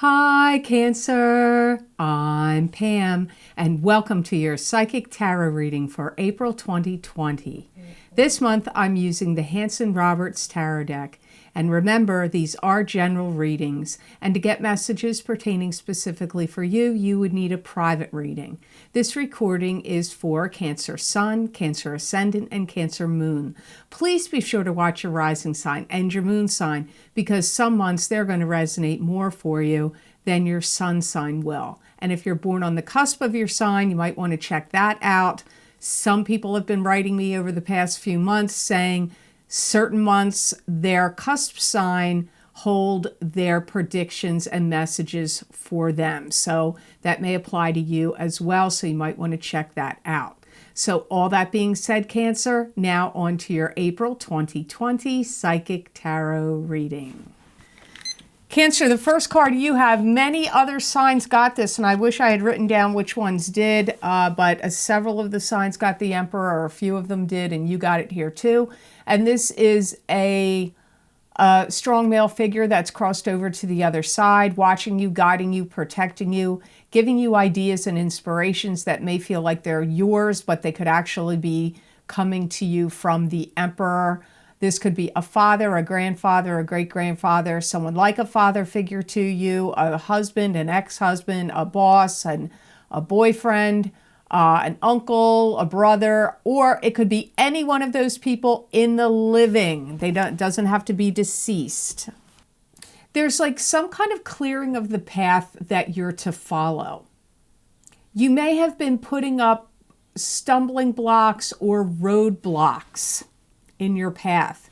Hi, Cancer. I'm Pam, and welcome to your Psychic Tarot reading for April 2020. This month, I'm using the Hanson-Roberts Tarot deck. And remember, these are general readings, and to get messages pertaining specifically for you, you would need a private reading. This recording is for Cancer Sun, Cancer Ascendant, and Cancer Moon. Please be sure to watch your rising sign and your moon sign, because some months they're going to resonate more for you than your sun sign will. And if you're born on the cusp of your sign, you might want to check that out. Some people have been writing me over the past few months saying certain months, their cusp sign hold their predictions and messages for them. So that may apply to you as well. So you might want to check that out. So all that being said, Cancer, now on to your April 2020 Psychic Tarot reading. Cancer, the first card you have, many other signs got this, and I wish I had written down which ones did, but several of the signs got the Emperor, or a few of them did, and you got it here too. And this is a strong male figure that's crossed over to the other side, watching you, guiding you, protecting you, giving you ideas and inspirations that may feel like they're yours, but they could actually be coming to you from the Emperor. This could be a father, a grandfather, a great-grandfather, someone like a father figure to you, a husband, an ex-husband, a boss, and a boyfriend, an uncle, a brother, or it could be any one of those people in the living. Doesn't have to be deceased. There's like some kind of clearing of the path that you're to follow. You may have been putting up stumbling blocks or roadblocks in your path.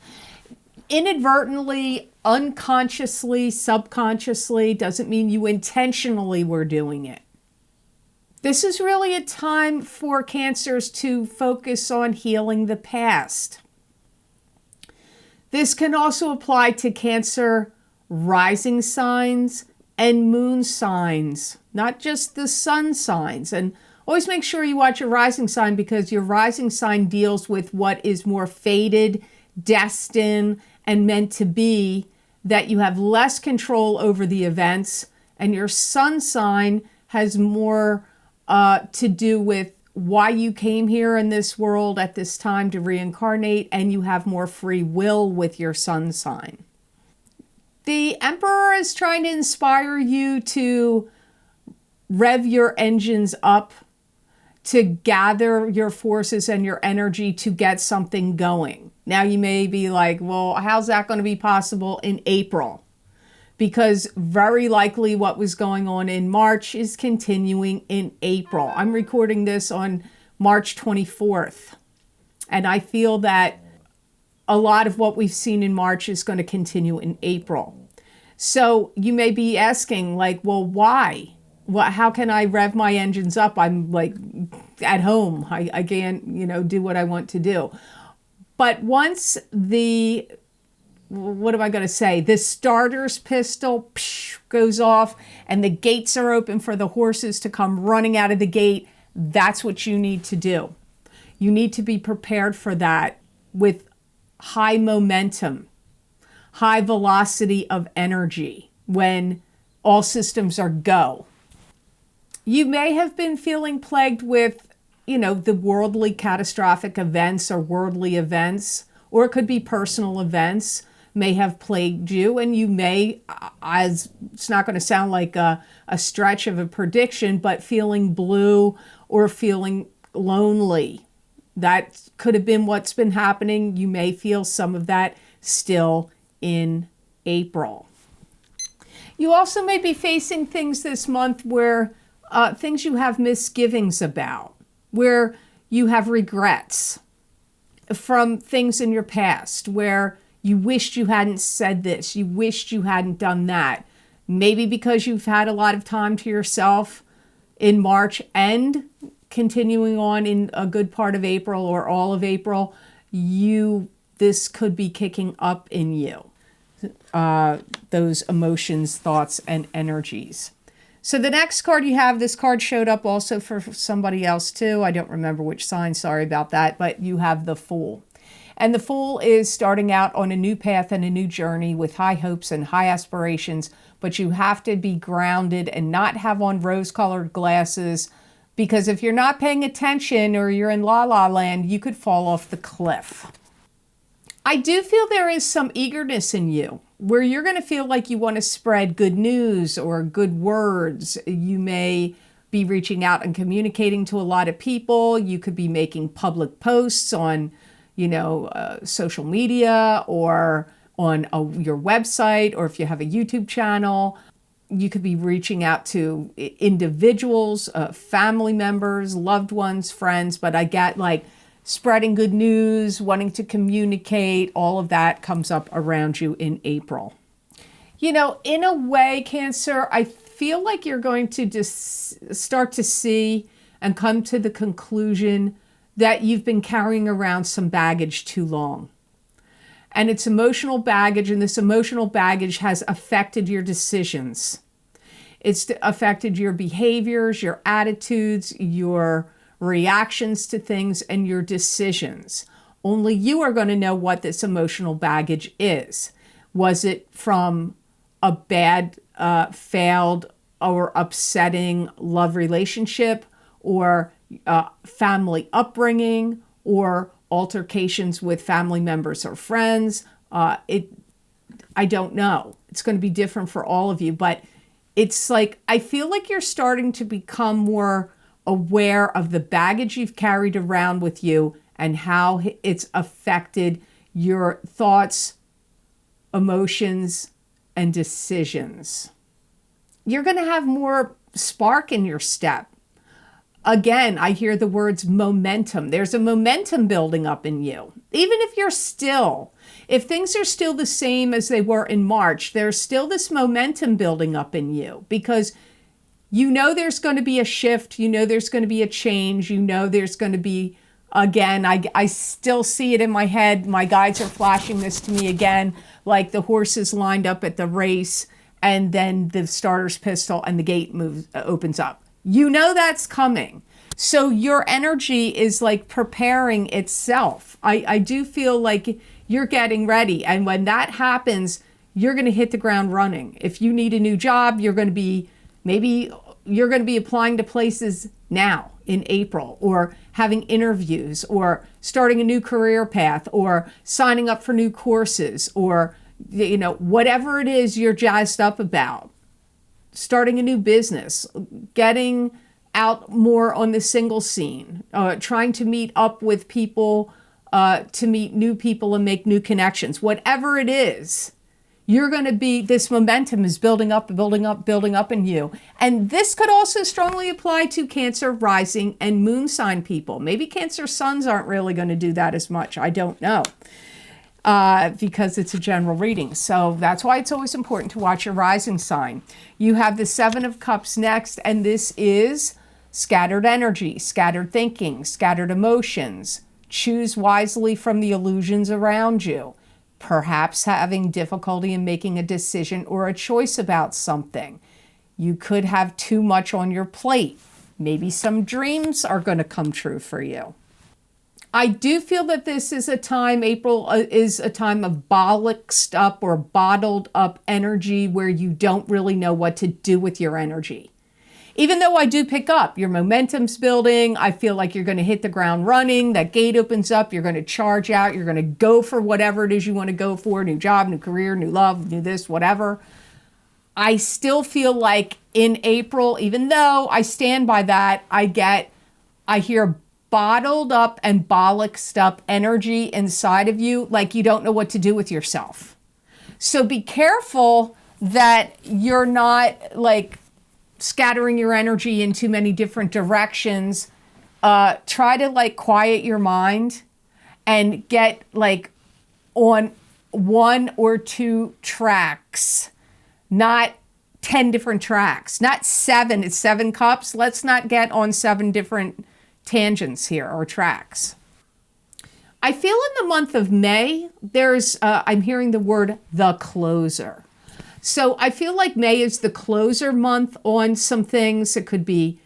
Inadvertently, unconsciously, subconsciously, doesn't mean you intentionally were doing it. This is really a time for Cancers to focus on healing the past. This can also apply to Cancer rising signs and moon signs, not just the sun signs. And always make sure you watch your rising sign, because your rising sign deals with what is more fated, destined, and meant to be, that you have less control over the events. And your sun sign has more to do with why you came here in this world at this time to reincarnate, and you have more free will with your sun sign. The Emperor is trying to inspire you to rev your engines up, to gather your forces and your energy to get something going. Now you may be like, well, how's that going to be possible in April? Because very likely what was going on in March is continuing in April. I'm recording this on March 24th. And I feel that a lot of what we've seen in March is going to continue in April. So you may be asking, like, well, why? How can I rev my engines up? I'm like at home. I can't, do what I want to do. But once what am I going to say? The starter's pistol goes off and the gates are open for the horses to come running out of the gate. That's what you need to do. You need to be prepared for that with high momentum, high velocity of energy when all systems are go. You may have been feeling plagued with, the worldly catastrophic events or worldly events, or it could be personal events may have plagued you, and you may, as it's not going to sound like a stretch of a prediction, but feeling blue or feeling lonely. That could have been what's been happening. You may feel some of that still in April. You also may be facing things this month where things you have misgivings about, where you have regrets from things in your past, where you wished you hadn't said this, you wished you hadn't done that. Maybe because you've had a lot of time to yourself in March and continuing on in a good part of April or all of April, this could be kicking up in you, those emotions, thoughts, and energies. So the next card you have, this card showed up also for somebody else too. I don't remember which sign, sorry about that, but you have the Fool. And the Fool is starting out on a new path and a new journey with high hopes and high aspirations, but you have to be grounded and not have on rose-colored glasses, because if you're not paying attention or you're in la-la land, you could fall off the cliff. I do feel there is some eagerness in you where you're going to feel like you want to spread good news or good words. You may be reaching out and communicating to a lot of people. You could be making public posts on, social media or on your website, or if you have a YouTube channel. You could be reaching out to individuals, family members, loved ones, friends, but I get like spreading good news, wanting to communicate, all of that comes up around you in April. In a way, Cancer, I feel like you're going to just start to see and come to the conclusion that you've been carrying around some baggage too long. And it's emotional baggage, and this emotional baggage has affected your decisions. It's affected your behaviors, your attitudes, your reactions to things, and your decisions. Only you are going to know what this emotional baggage is. Was it from a bad, failed, or upsetting love relationship, or family upbringing, or altercations with family members or friends? I don't know. It's going to be different for all of you, but it's like, I feel like you're starting to become more aware of the baggage you've carried around with you and how it's affected your thoughts, emotions, and decisions. You're going to have more spark in your step. Again, I hear the words momentum. There's a momentum building up in you. Even if things are still the same as they were in March, there's still this momentum building up in you, because there's going to be a shift, there's going to be a change, there's going to be, again, I still see it in my head. My guides are flashing this to me again, like the horses lined up at the race, and then the starter's pistol and the gate opens up. That's coming. So your energy is like preparing itself. I do feel like you're getting ready. And when that happens, you're going to hit the ground running. If you need a new job, you're going to be applying to places now in April, or having interviews, or starting a new career path, or signing up for new courses, or, whatever it is you're jazzed up about. Starting a new business, getting out more on the single scene, trying to meet up with people, to meet new people and make new connections. Whatever it is, this momentum is building up in you. And this could also strongly apply to Cancer rising and moon sign people. Maybe Cancer suns aren't really going to do that as much. I don't know. Because it's a general reading. So that's why it's always important to watch your rising sign. You have the Seven of Cups next, and this is scattered energy, scattered thinking, scattered emotions. Choose wisely from the illusions around you. Perhaps having difficulty in making a decision or a choice about something. You could have too much on your plate. Maybe some dreams are going to come true for you. I do feel that this is a time, April is a time of bollocksed up or bottled up energy where you don't really know what to do with your energy. Even though I do pick up, your momentum's building, I feel like you're going to hit the ground running, that gate opens up, you're going to charge out, you're going to go for whatever it is you want to go for, new job, new career, new love, new this, whatever. I still feel like in April, even though I stand by that, I hear bottled up and bollocksed up energy inside of you, like you don't know what to do with yourself. So be careful that you're not like scattering your energy in too many different directions. Try to like quiet your mind and get like on 1 or 2 tracks, not 10 different tracks, not 7. It's 7 cups. Let's not get on 7 different tangents here or tracks. I feel in the month of May, I'm hearing the word the closer. So I feel like May is the closer month on some things. It could be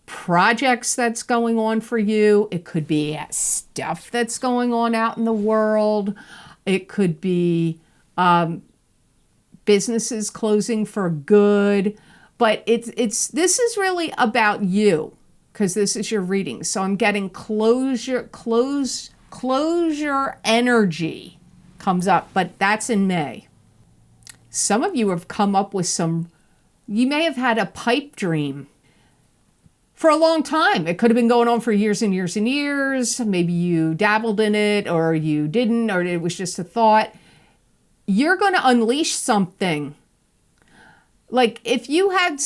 projects that's going on for you. It could be stuff that's going on out in the world. It could be businesses closing for good. But this is really about you, because this is your reading. So I'm getting closure energy comes up, but that's in May. Some of you have come up with you may have had a pipe dream for a long time. It could have been going on for years and years and years. Maybe you dabbled in it, or you didn't, or it was just a thought. You're going to unleash something. Like if you had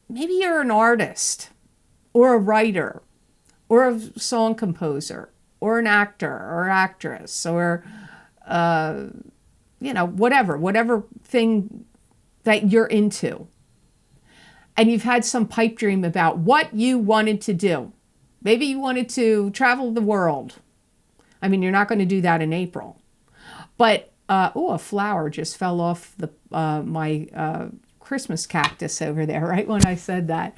maybe you're an artist or a writer or a song composer or an actor or actress or, whatever thing that you're into. And you've had some pipe dream about what you wanted to do. Maybe you wanted to travel the world. I mean, you're not going to do that in April. But, a flower just fell off my Christmas cactus over there, right when I said that.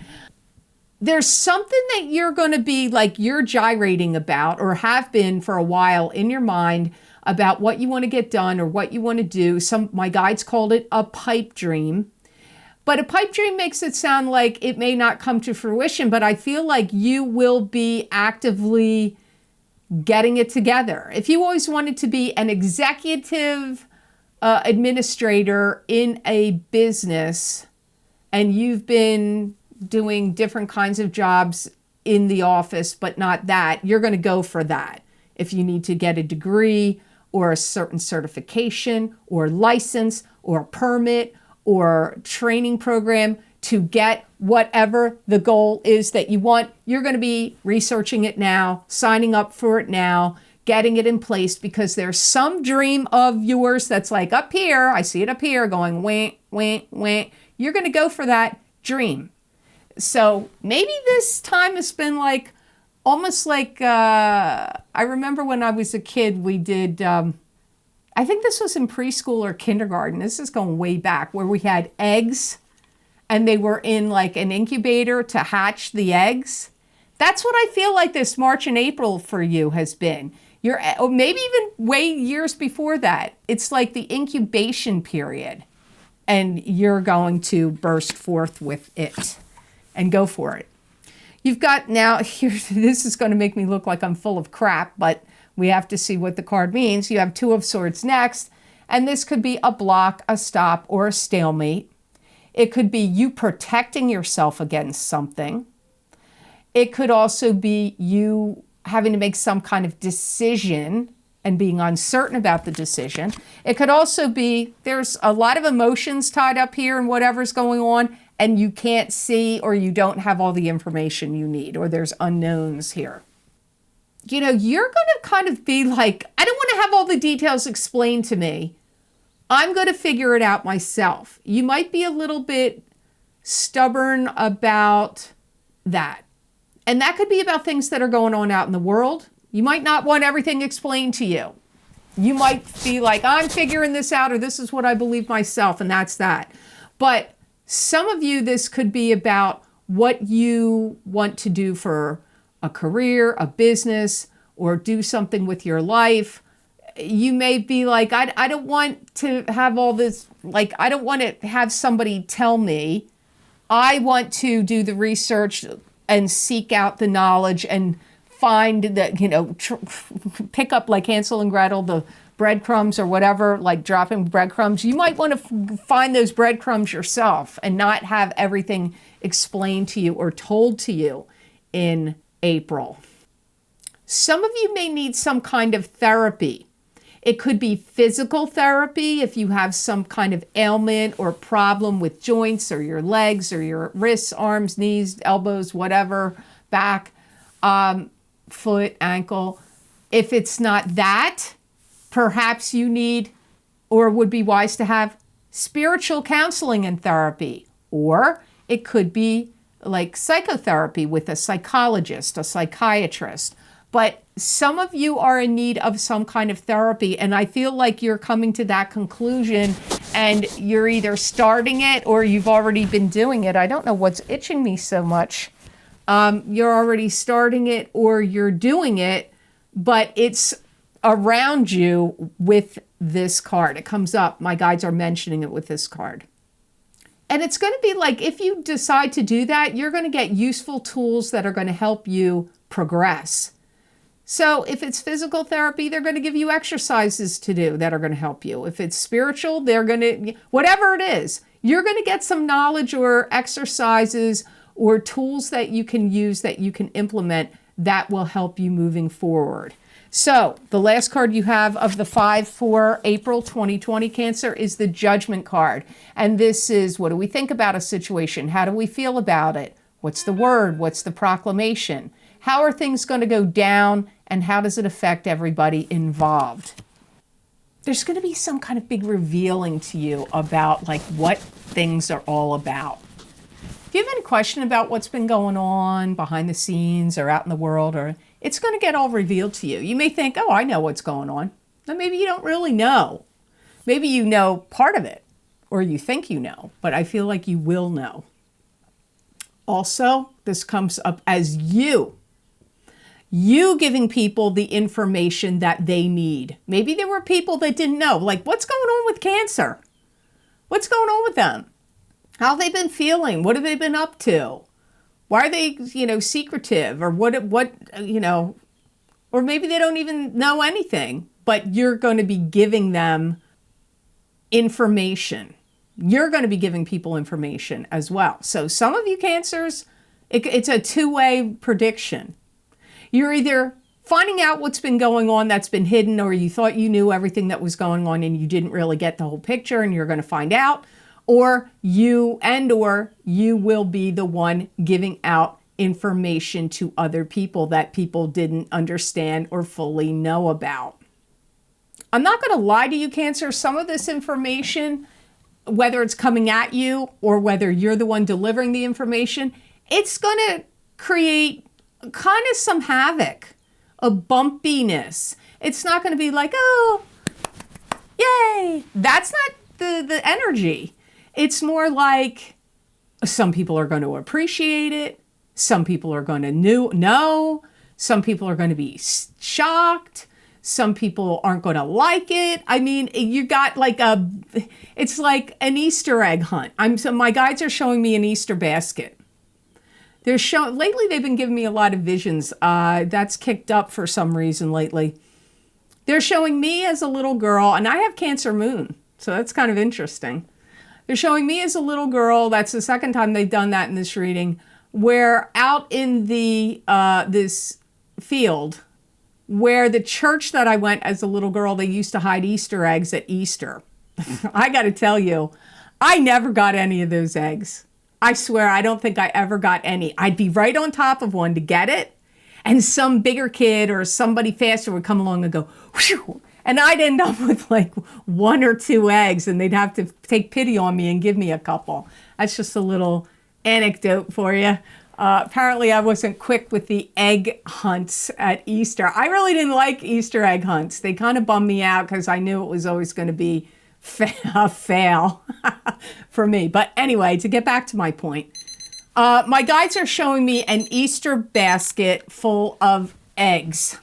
There's something that you're going to be you're gyrating about, or have been for a while in your mind, about what you want to get done or what you want to do. My guides called it a pipe dream. But a pipe dream makes it sound like it may not come to fruition, but I feel like you will be actively getting it together. If you always wanted to be an executive administrator in a business, and you've been doing different kinds of jobs in the office, but not that, you're going to go for that. If you need to get a degree or a certain certification or license or permit or training program to get whatever the goal is that you want, you're going to be researching it now, signing up for it now, getting it in place, because there's some dream of yours that's up here. I see it up here going wink, wink, wink. You're going to go for that dream. So maybe this time has been almost I remember when I was a kid, we did, I think this was in preschool or kindergarten. This is going way back, where we had eggs and they were in an incubator to hatch the eggs. That's what I feel like this March and April for you has been. Or maybe even way years before that. It's like the incubation period, and you're going to burst forth with it and go for it. You've got now, this is going to make me look like I'm full of crap, but we have to see what the card means. You have Two of Swords next, and this could be a block, a stop, or a stalemate. It could be you protecting yourself against something. It could also be you having to make some kind of decision and being uncertain about the decision. It could also be there's a lot of emotions tied up here and whatever's going on, and you can't see, or you don't have all the information you need, or there's unknowns here. You're going to kind of be I don't want to have all the details explained to me. I'm going to figure it out myself. You might be a little bit stubborn about that. And that could be about things that are going on out in the world. You might not want everything explained to you. You might be I'm figuring this out, or this is what I believe myself, and that's that. But some of you, this could be about what you want to do for a career, a business, or do something with your life. You may be I don't want to have all this, I don't want to have somebody tell me. I want to do the research and seek out the knowledge and find that, pick up Hansel and Gretel, the breadcrumbs or whatever, dropping breadcrumbs. You might want to find those breadcrumbs yourself and not have everything explained to you or told to you in April. Some of you may need some kind of therapy. It could be physical therapy if you have some kind of ailment or problem with joints or your legs or your wrists, arms, knees, elbows, whatever, back, foot, ankle. If it's not that, perhaps you need, or would be wise to have, spiritual counseling and therapy. Or it could be psychotherapy with a psychologist, a psychiatrist. But some of you are in need of some kind of therapy, and I feel like you're coming to that conclusion, and you're either starting it or you've already been doing it. I don't know what's itching me so much. You're already starting it or you're doing it, but it's around you with this card. It comes up. My guides are mentioning it with this card. And it's going to be like, if you decide to do that, you're going to get useful tools that are going to help you progress. So if it's physical therapy, they're going to give you exercises to do that are going to help you. If it's spiritual, they're going to, whatever it is, you're going to get some knowledge or exercises or tools that you can use that you can implement that will help you moving forward. So the last card you have of the 5 for April 2020 Cancer is the Judgment card. And this is, what do we think about a situation? How do we feel about it? What's the word? What's the proclamation? How are things going to go down and how does it affect everybody involved? There's going to be some kind of big revealing to you about like what things are all about. If you have any question about what's been going on behind the scenes or out in the world, or it's going to get all revealed to you. You may think, oh, I know what's going on. But maybe you don't really know. Maybe you know part of it, or you think you know, but I feel like you will know. Also, this comes up as you giving people the information that they need. Maybe there were people that didn't know, like, what's going on with Cancer? What's going on with them? How have they been feeling? What have they been up to? Why are they, secretive, or what, or maybe they don't even know anything, but you're going to be giving them information. You're going to be giving people information as well. So some of you Cancers, it's a two-way prediction. You're either finding out what's been going on that's been hidden, or you thought you knew everything that was going on and you didn't really get the whole picture and you're going to find out. Or you will be the one giving out information to other people that people didn't understand or fully know about. I'm not going to lie to you, Cancer. Some of this information, whether it's coming at you or whether you're the one delivering the information, it's going to create kind of some havoc, a bumpiness. It's not going to be like, oh, yay. That's not the energy. It's more like some people are going to appreciate it. Some people are going to know. Some people are going to be shocked. Some people aren't going to like it. I mean, you got like it's like an Easter egg hunt. My guides are showing me an Easter basket. Lately they've been giving me a lot of visions. That's kicked up for some reason lately. They're showing me as a little girl, and I have Cancer moon, so that's kind of interesting. They're showing me as a little girl. That's the second time they've done that in this reading. Where out in the this field, where the church that I went as a little girl, they used to hide Easter eggs at Easter. I got to tell you, I never got any of those eggs. I swear, I don't think I ever got any. I'd be right on top of one to get it, and some bigger kid or somebody faster would come along and go, whew, and I'd end up with like 1 or 2 eggs, and they'd have to take pity on me and give me a couple. That's just a little anecdote for you. Apparently, I wasn't quick with the egg hunts at Easter. I really didn't like Easter egg hunts. They kind of bummed me out because I knew it was always going to be a fail for me. But anyway, to get back to my point, my guides are showing me an Easter basket full of eggs,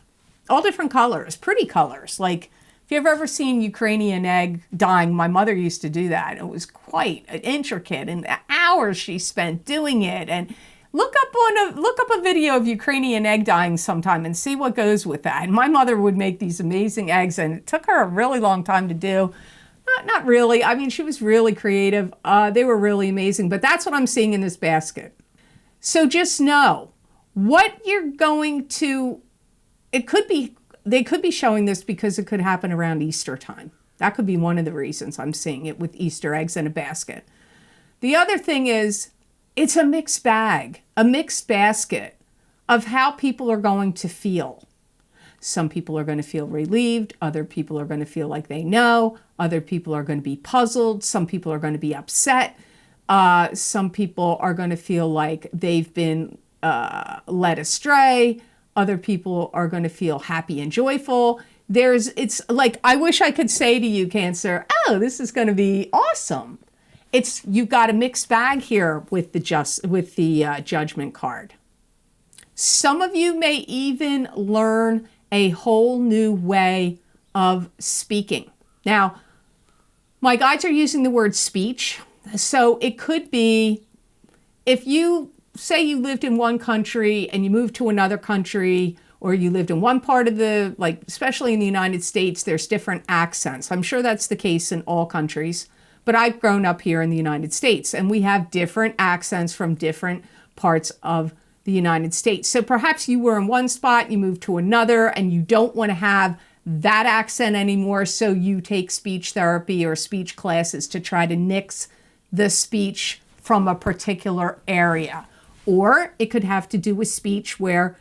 all different colors, pretty colors. Like, if you've ever seen Ukrainian egg dyeing, my mother used to do that. It was quite intricate, and the hours she spent doing it. And look up a video of Ukrainian egg dyeing sometime and see what goes with that. And my mother would make these amazing eggs, and it took her a really long time to do. Not really. I mean, she was really creative. They were really amazing. But that's what I'm seeing in this basket. So just know what you're going to. They could be showing this because it could happen around Easter time. That could be one of the reasons I'm seeing it with Easter eggs in a basket. The other thing is, it's a mixed bag, a mixed basket of how people are going to feel. Some people are going to feel relieved. Other people are going to feel like they know. Other people are going to be puzzled. Some people are going to be upset. Some people are going to feel like they've been led astray. Other people are going to feel happy and joyful. It's like, I wish I could say to you, Cancer, oh, this is going to be awesome. You've got a mixed bag here with the Judgment card. Some of you may even learn a whole new way of speaking. Now, my guides are using the word speech. So it could be, if you say you lived in one country and you moved to another country, or you lived in one part of the, like, especially in the United States, there's different accents. I'm sure that's the case in all countries, but I've grown up here in the United States and we have different accents from different parts of the United States. So perhaps you were in one spot, you moved to another, and you don't want to have that accent anymore, so you take speech therapy or speech classes to try to nix the speech from a particular area. Or it could have to do with speech where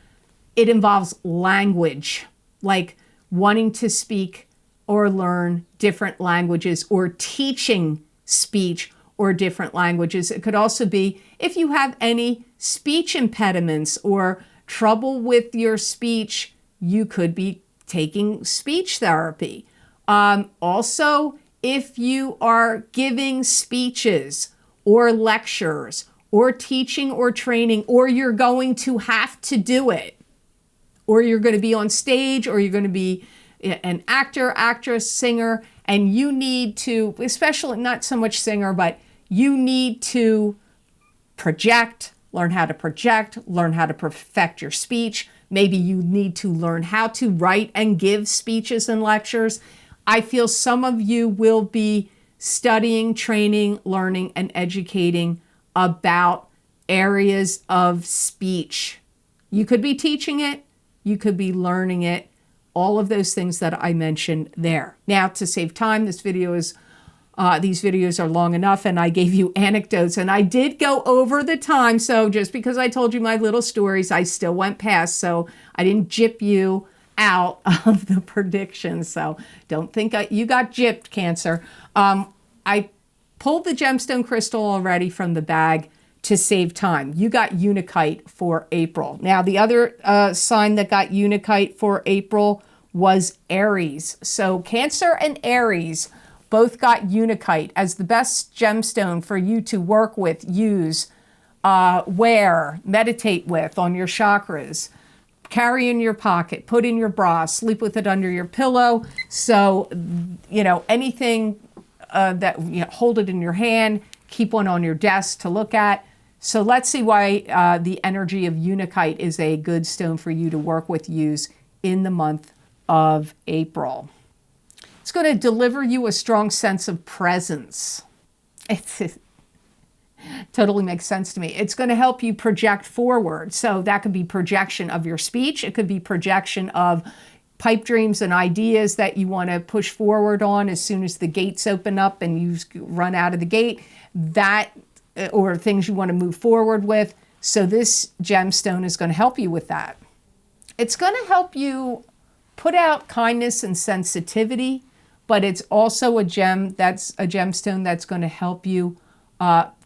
it involves language, like wanting to speak or learn different languages, or teaching speech or different languages. It could also be if you have any speech impediments or trouble with your speech, you could be taking speech therapy. Also, if you are giving speeches or lectures or teaching or training, or you're going to have to do it, or you're going to be on stage, or you're going to be an actor, actress, singer, and you need to, especially not so much singer, but you need to learn how to project, learn how to perfect your speech. Maybe you need to learn how to write and give speeches and lectures. I feel some of you will be studying, training, learning, and educating about areas of speech. You could be teaching it, you could be learning it, all of those things that I mentioned there. Now, to save time, these videos are long enough, and I gave you anecdotes, and I did go over the time. So just because I told you my little stories, I still went past. So I didn't gyp you out of the predictions. So don't think you got gypped, Cancer. I pulled the gemstone crystal already from the bag to save time. You got Unakite for April. Now, the other sign that got Unakite for April was Aries. So Cancer and Aries both got Unakite as the best gemstone for you to work with, use, wear, meditate with on your chakras, carry in your pocket, put in your bra, sleep with it under your pillow. So, anything hold it in your hand, keep one on your desk to look at. So let's see why the energy of Unakite is a good stone for you to work with, use in the month of April. It's going to deliver you a strong sense of presence. It totally makes sense to me. It's going to help you project forward. So that could be projection of your speech. It could be projection of pipe dreams and ideas that you want to push forward on as soon as the gates open up and you run out of the gate, or things you want to move forward with. So this gemstone is going to help you with that. It's going to help you put out kindness and sensitivity, but it's also a gemstone that's going to help you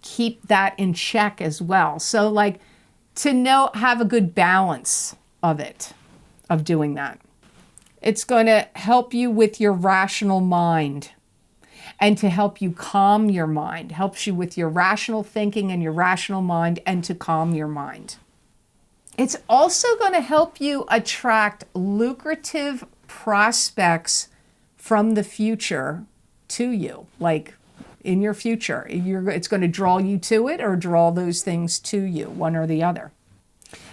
keep that in check as well. So like to have a good balance of doing that. It's going to help you with your rational mind and to help you calm your mind. Helps you with your rational thinking and your rational mind, and to calm your mind. It's also going to help you attract lucrative prospects from the future to you, like in your future. It's going to draw you to it or draw those things to you, one or the other.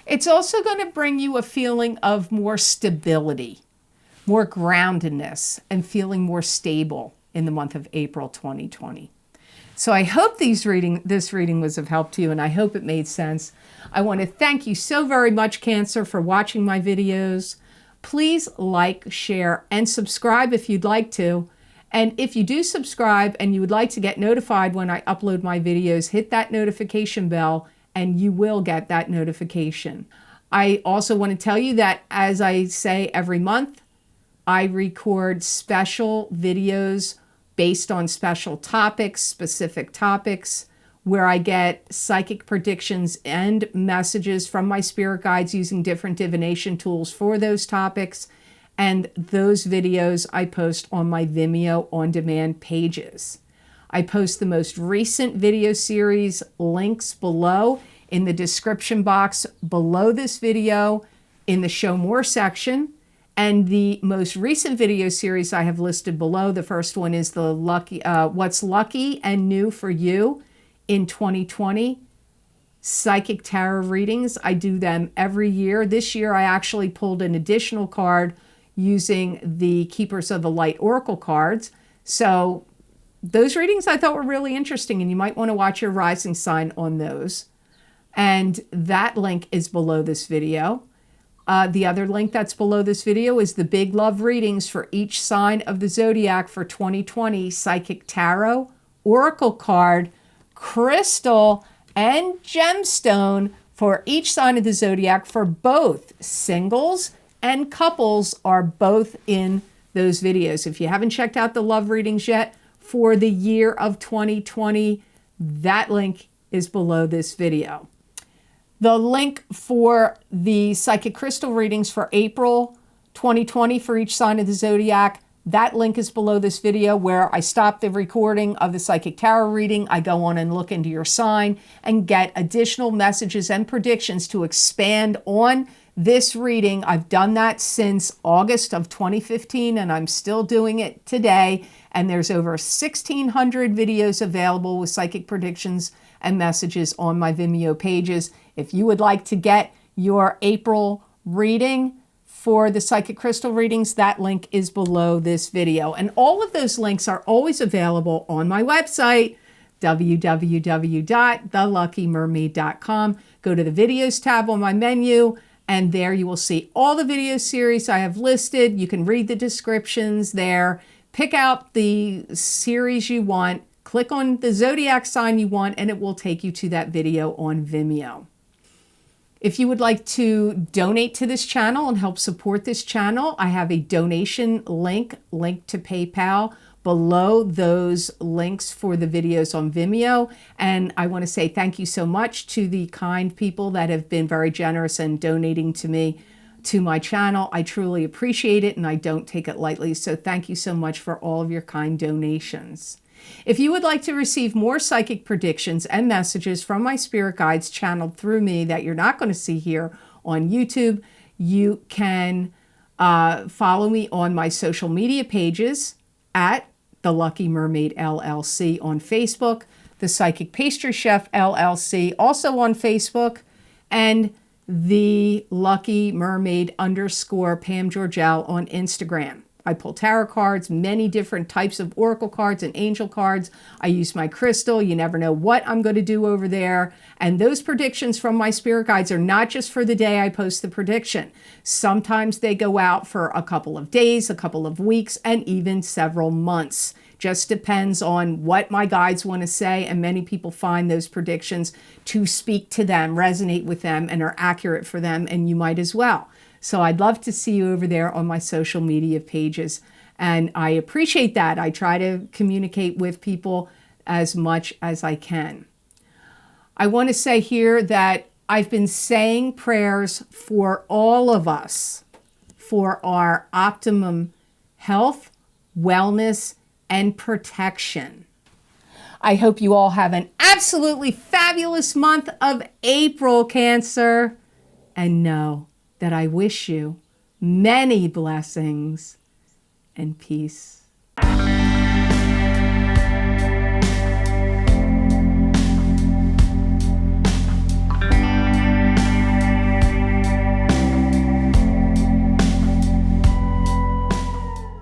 It's also going to bring you a feeling of more stability, more groundedness, and feeling more stable in the month of April 2020. So I hope this reading was of help to you, and I hope it made sense. I want to thank you so very much, Cancer, for watching my videos. Please like, share, and subscribe if you'd like to. And if you do subscribe and you would like to get notified when I upload my videos, hit that notification bell and you will get that notification. I also want to tell you that, as I say every month, I record special videos based on special topics, specific topics, where I get psychic predictions and messages from my spirit guides using different divination tools for those topics. And those videos I post on my Vimeo on-demand pages. I post the most recent video series links below in the description box below this video in the Show More section. And the most recent video series I have listed below, the first one is the What's Lucky and New for You in 2020 Psychic Tarot readings. I do them every year. This year I actually pulled an additional card using the Keepers of the Light Oracle cards. So those readings I thought were really interesting, and you might want to watch your rising sign on those. And that link is below this video. The other link that's below this video is the Big Love readings for each sign of the zodiac for 2020 Psychic Tarot, Oracle card, crystal, and gemstone for each sign of the zodiac for both singles and couples are both in those videos. If you haven't checked out the love readings yet for the year of 2020, that link is below this video. The link for the Psychic Crystal readings for April 2020 for each sign of the zodiac, that link is below this video where I stop the recording of the Psychic Tarot reading. I go on and look into your sign and get additional messages and predictions to expand on this reading. I've done that since August of 2015 and I'm still doing it today. And there's over 1,600 videos available with psychic predictions and messages on my Vimeo pages. If you would like to get your April reading for the Psychic Crystal readings, that link is below this video. And all of those links are always available on my website, www.theluckymermaid.com. Go to the videos tab on my menu, and there you will see all the video series I have listed. You can read the descriptions there. Pick out the series you want, click on the zodiac sign you want, and it will take you to that video on Vimeo. If you would like to donate to this channel and help support this channel, I have a donation link to PayPal below those links for the videos on Vimeo. And I want to say thank you so much to the kind people that have been very generous in donating to me, to my channel. I truly appreciate it and I don't take it lightly. So thank you so much for all of your kind donations. If you would like to receive more psychic predictions and messages from my spirit guides channeled through me that you're not going to see here on YouTube, you can follow me on my social media pages at The Lucky Mermaid LLC on Facebook, The Psychic Pastry Chef LLC also on Facebook, and The Lucky Mermaid _ Pam Georgel on Instagram. I pull tarot cards, many different types of oracle cards and angel cards. I use my crystal. You never know what I'm going to do over there. And those predictions from my spirit guides are not just for the day I post the prediction. Sometimes they go out for a couple of days, a couple of weeks, and even several months. Just depends on what my guides want to say, and many people find those predictions to speak to them, resonate with them, and are accurate for them, and you might as well. So I'd love to see you over there on my social media pages. And I appreciate that. I try to communicate with people as much as I can. I want to say here that I've been saying prayers for all of us for our optimum health, wellness, and protection. I hope you all have an absolutely fabulous month of April, Cancer. And know that I wish you many blessings and peace.